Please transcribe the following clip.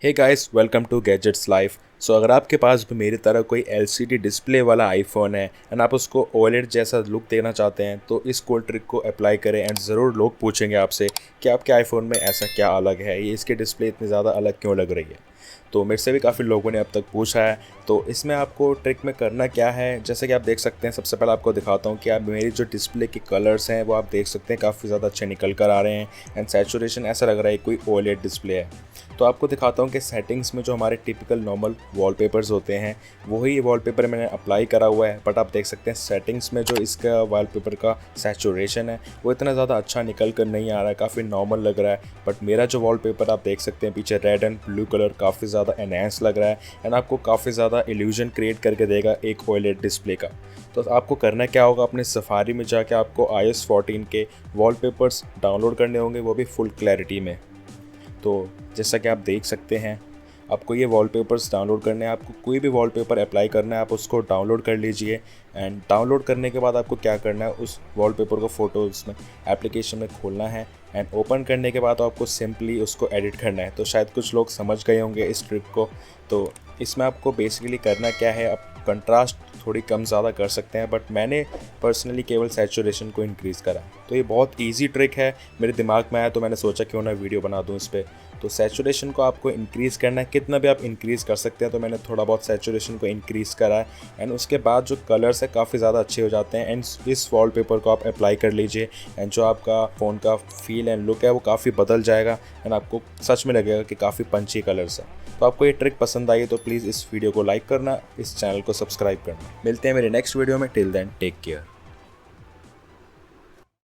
Hey guys, welcome to gadgets life. So अगर आपके पास भी मेरी तरह कोई LCD डिस्प्ले वाला आईफोन है एंड आप उसको OLED जैसा लुक देना चाहते हैं तो इस कूल ट्रिक को अप्लाई करें एंड ज़रूर लोग पूछेंगे आपसे कि आपके आईफोन में ऐसा क्या अलग है, ये इसकी डिस्प्ले इतनी ज़्यादा अलग क्यों लग रही है। तो मेरे से भी काफ़ी लोगों ने अब तक पूछा है। तो इसमें आपको ट्रिक में करना क्या है, जैसे कि आप देख सकते हैं। सबसे पहले आपको दिखाता हूँ कि आप मेरी जो डिस्प्ले के कलर्स हैं वो आप देख सकते हैं काफ़ी ज़्यादा अच्छे निकल कर आ रहे हैं एंड सैचुरेशन ऐसा लग रहा है कोई OLED डिस्प्ले है। तो आपको दिखाता हूँ कि सेटिंग्स में जो हमारे टिपिकल नॉर्मल वॉलपेपर्स होते हैं वही वॉलपेपर मैंने अप्लाई करा हुआ है, बट आप देख सकते हैं सेटिंग्स में जो इसका वॉलपेपर का सैचुरेशन है वो इतना ज़्यादा अच्छा निकल कर नहीं आ रहा है, काफ़ी नॉर्मल लग रहा है। बट मेरा जो वॉलपेपर आप देख सकते हैं पीछे रेड एंड ब्लू कलर काफ़ी ज़्यादा एनहेंस लग रहा है एंड आपको काफ़ी ज़्यादा इल्यूजन क्रिएट करके देगा एक OLED डिस्प्ले का। तो आपको करना क्या होगा, अपने सफारी में जाके आपको iOS 14 के वॉलपेपर्स डाउनलोड करने होंगे, वो भी फुल क्लैरिटी में। तो जैसा कि आप देख सकते हैं आपको ये वॉलपेपर्स डाउनलोड करने हैं। आपको कोई भी वॉलपेपर अप्लाई करना है आप उसको डाउनलोड कर लीजिए एंड डाउनलोड करने के बाद आपको क्या करना है, उस वॉलपेपर को फ़ोटोज़ में एप्लीकेशन में खोलना है एंड ओपन करने के बाद आपको सिंपली उसको एडिट करना है। तो शायद कुछ लोग समझ गए होंगे इस ट्रिक को। तो इसमें आपको बेसिकली करना क्या है, आप कंट्रास्ट थोड़ी कम ज़्यादा कर सकते हैं, बट मैंने पर्सनली केवल सैचुरेशन को इंक्रीज़ करा। तो ये बहुत इजी ट्रिक है, मेरे दिमाग में आया तो मैंने सोचा क्यों ना वीडियो बना दूँ इस पर। तो सैचुरेशन को आपको इंक्रीज़ करना है, कितना भी आप इंक्रीज़ कर सकते हैं। तो मैंने थोड़ा बहुत सैचुरेशन को इंक्रीज़ करा है एंड उसके बाद जो कलर्स है काफ़ी ज़्यादा अच्छे हो जाते हैं एंड इस वॉलपेपर को आप अप्लाई कर लीजिए एंड जो आपका फ़ोन का फील एंड लुक है वो काफ़ी बदल जाएगा एंड आपको सच में लगेगा कि काफ़ी पंची कलर्स है। तो आपको ये ट्रिक पसंद आई तो प्लीज़ इस वीडियो को लाइक करना, इस चैनल को सब्सक्राइब करना। मिलते हैं मेरे नेक्स्ट वीडियो में। Till then take care.